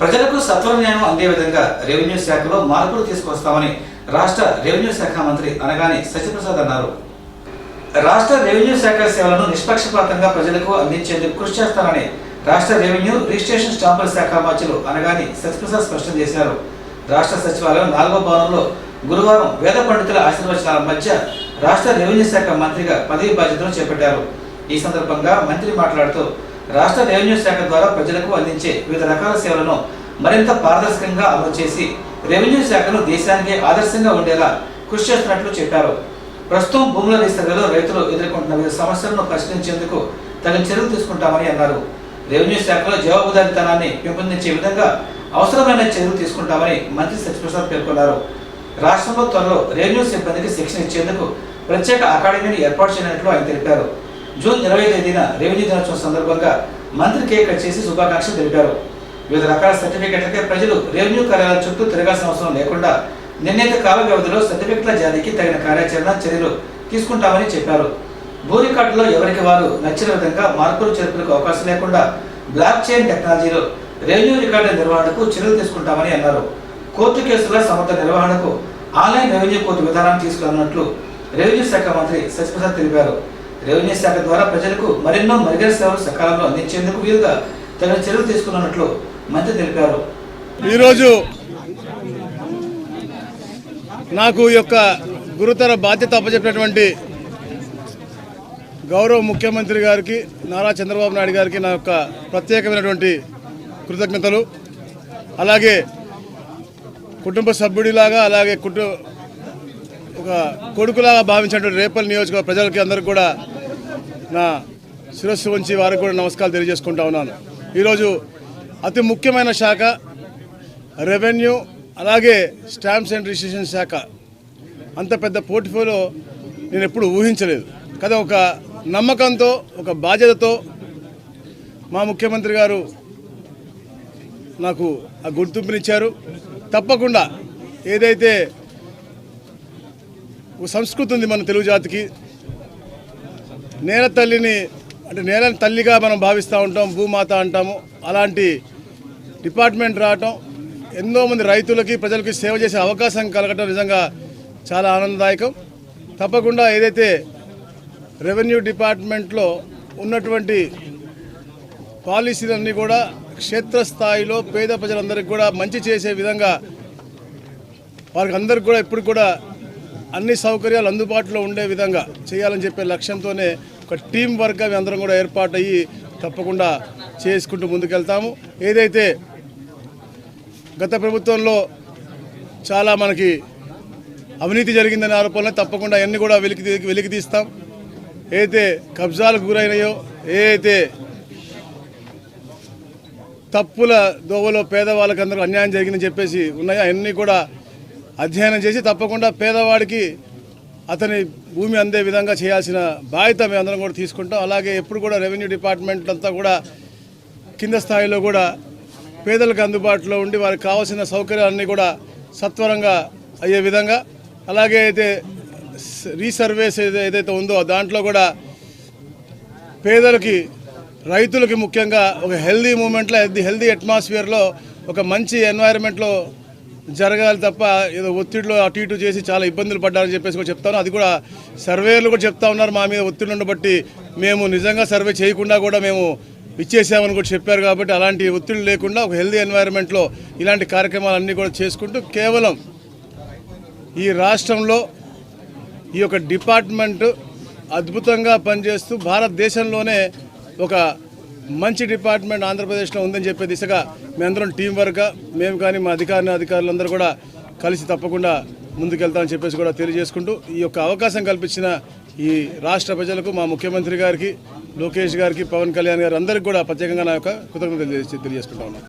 ప్రజలకు సత్వర న్యాయం అందే విధంగా రెవెన్యూ శాఖలో మార్పులు తీసుకొస్తామని రాష్ట్ర రెవెన్యూ శాఖ మంత్రి అనగాని సత్యప్రసాద్ అన్నారు. రాష్ట్ర రెవెన్యూ శాఖ సేవలను నిష్పక్షపాతంగా ప్రజలకు అందించేందుకు కృషి చేస్తారని రాష్ట్ర రెవెన్యూ రిజిస్ట్రేషన్ స్టాంపుల శాఖ మంత్రులు అనగాని సత్యప్రసాద్ స్పష్టం చేశారు. రాష్ట్ర సచివాలయం 4వ భవనంలో గురువారం వేద పండితుల ఆశీర్వచనాల మధ్య రాష్ట్ర రెవెన్యూ శాఖ మంత్రిగా పదవి బాధ్యతలు చేపట్టారు. ఈ సందర్భంగా మంత్రి మాట్లాడుతూ రాష్ట్ర రెవెన్యూ శాఖ ద్వారా ప్రజలకు అందించే వివిధ రకాల సేవలను మరింత పారదర్శకంగా అమలు చేసి రెవెన్యూ శాఖను దేశానికి ఆదర్శంగా ఉండేలా కృషి చేస్తున్నట్లు చెప్పారు. ప్రస్తుతం భూముల రీసర్వేలో రైతులు ఎదుర్కొంటున్న వివిధ సమస్యలను పరిష్కరించేందుకు తగిన చర్యలు తీసుకుంటామని అన్నారు. రెవెన్యూ శాఖలో జవాబుదారీతనాన్ని పెంపొందించే విధంగా అవసరమైన చర్యలు తీసుకుంటామని మంత్రి సత్యప్రసాద్ పేర్కొన్నారు. రాష్ట్రంలో త్వరలో రెవెన్యూ సిబ్బందికి శిక్షణ ఇచ్చేందుకు ప్రత్యేక అకాడమీని ఏర్పాటు చేయనున్నట్లు ఆయన తెలిపారు. జూన్ 20వ తేదీన రెవెన్యూ దినోత్సవం సందర్భంగా మంత్రి కేక్ కట్ చేసి శుభాకాంక్షలు తెలిపారు. వివిధ రకాల సర్టిఫికెట్లకే ప్రజలు రెవెన్యూ కార్యాలయాల చుట్టూ తిరగాల్సిన అవసరం లేకుండా నిర్ణీత కాల వ్యవధిలో సర్టిఫికెట్ల జారీకి తగిన చర్యలు తీసుకుంటామని చెప్పారు. భూ రికార్డులో ఎవరికి వారు నచ్చిన విధంగా మార్పులు చేర్పులకు అవకాశం లేకుండా బ్లాక్ చైన్ టెక్నాలజీలో రెవెన్యూ రికార్డుల నిర్వహణకు చర్యలు తీసుకుంటామని అన్నారు. కోర్టు కేసుల సమర్థ నిర్వహణకు ఆన్లైన్ రెవెన్యూ కోర్టు విధానాన్ని తీసుకురానున్నట్లు రెవెన్యూ శాఖ మంత్రి సత్యప్రసాద్ తెలిపారు. రెవెన్యూ శాఖ ద్వారా ప్రజలకు మరెన్నో మెరుగైన సేవలు సకాలంలో అందించేందుకు వీలుగా తగిన చర్యలు తీసుకున్నట్లు మంత్రి తెలిపారు. ఈరోజు నాకు ఈ యొక్క గురుతర బాధ్యత అప్పచెప్పినటువంటి గౌరవ ముఖ్యమంత్రి గారికి నారా చంద్రబాబు నాయుడు గారికి నా యొక్క ప్రత్యేకమైనటువంటి కృతజ్ఞతలు. అలాగే కుటుంబ సభ్యుడిలాగా అలాగే ఒక కొడుకులాగా భావించినటువంటి రేపల్లి నియోజకవర్గ ప్రజలకి అందరికీ కూడా నా శిరస్సు ఉంచి వారికి కూడా నమస్కారాలు తెలియజేసుకుంటా ఉన్నాను. ఈరోజు అతి ముఖ్యమైన శాఖ రెవెన్యూ అలాగే స్టాంప్స్ అండ్ రిజిస్ట్రేషన్ శాఖ. అంత పెద్ద పోర్ట్ఫోలియో నేను ఎప్పుడు ఊహించలేదు కదా. ఒక నమ్మకంతో ఒక బాధ్యతతో మా ముఖ్యమంత్రి గారు నాకు ఆ గుర్తింపునిచ్చారు. తప్పకుండా ఏదైతే ఒక సంస్కృతి ఉంది మన తెలుగు జాతికి, నేల తల్లిని అంటే నేలని తల్లిగా మనం భావిస్తూ ఉంటాం, భూమాత అంటాము. అలాంటి డిపార్ట్మెంట్ రావటం, ఎంతో మంది రైతులకి ప్రజలకి సేవ చేసే అవకాశం కలగటం నిజంగా చాలా ఆనందదాయకం. తప్పకుండా ఏదైతే రెవెన్యూ డిపార్ట్మెంట్లో ఉన్నటువంటి పాలసీలన్నీ కూడా క్షేత్రస్థాయిలో పేద ప్రజలందరికీ కూడా మంచి చేసే విధంగా వారికి అందరికి కూడా ఇప్పుడు కూడా అన్ని సౌకర్యాలు అందుబాటులో ఉండే విధంగా చేయాలని చెప్పే లక్ష్యంతోనే ఒక టీం వర్క్గా మేము అందరం కూడా ఏర్పాటయ్యి తప్పకుండా చేసుకుంటూ ముందుకెళ్తాము. ఏదైతే గత ప్రభుత్వంలో చాలా మనకి అవినీతి జరిగిందనే ఆరోపణలు తప్పకుండా అన్నీ కూడా వెలికి తీస్తాం. ఏదైతే కబ్జాలకు గురైనాయో, ఏదైతే తప్పుల దోవలో పేదవాళ్ళకి అందరూ అన్యాయం జరిగిందని చెప్పేసి ఉన్నాయో అవన్నీ కూడా అధ్యయనం చేసి తప్పకుండా పేదవాడికి అతని భూమి అందే విధంగా చేయాల్సిన బాధ్యత మేమందరం కూడా తీసుకుంటాం. అలాగే ఎప్పుడు కూడా రెవెన్యూ డిపార్ట్మెంట్ అంతా కూడా కింద స్థాయిలో కూడా పేదలకు అందుబాటులో ఉండి వారికి కావాల్సిన సౌకర్యాలన్నీ కూడా సత్వరంగా అయ్యే విధంగా, అలాగే అయితే రీసర్వేస్ ఏదైతే ఉందో దాంట్లో కూడా పేదలకి రైతులకి ముఖ్యంగా ఒక హెల్దీ మూమెంట్లో హెల్దీ అట్మాస్ఫియర్లో ఒక మంచి ఎన్వైరన్మెంట్లో జరగాలి తప్ప ఏదో ఒత్తిడిలో అటు ఇటు చేసి చాలా ఇబ్బందులు పడ్డారని చెప్పేసి కూడా చెప్తాను. అది కూడా సర్వేలు కూడా చెప్తా ఉన్నారు, మా మీద ఒత్తిడి ఉండబట్టి మేము నిజంగా సర్వే చేయకుండా కూడా మేము ఇచ్చేసామని కూడా చెప్పారు. కాబట్టి అలాంటి ఒత్తిడి లేకుండా ఒక హెల్దీ ఎన్వైరన్మెంట్లో ఇలాంటి కార్యక్రమాలన్నీ కూడా చేసుకుంటూ కేవలం ఈ రాష్ట్రంలో ఈ యొక్క డిపార్ట్మెంట్ అద్భుతంగా పనిచేస్తూ భారతదేశంలోనే ఒక మంచి డిపార్ట్మెంట్ ఆంధ్రప్రదేశ్లో ఉందని చెప్పే దిశగా మేమందరం టీం వర్క్గా మేము కానీ మా అధికారులందరూ కూడా కలిసి తప్పకుండా ముందుకెళ్తామని చెప్పేసి కూడా తెలియజేసుకుంటూ ఈ యొక్క అవకాశం కల్పించిన ఈ రాష్ట్ర ప్రజలకు మా ముఖ్యమంత్రి గారికి, లోకేష్ గారికి, పవన్ కళ్యాణ్ గారు అందరికీ కూడా ప్రత్యేకంగా నా యొక్క కృతజ్ఞతలు తెలియజేసుకుంటా ఉన్నాను.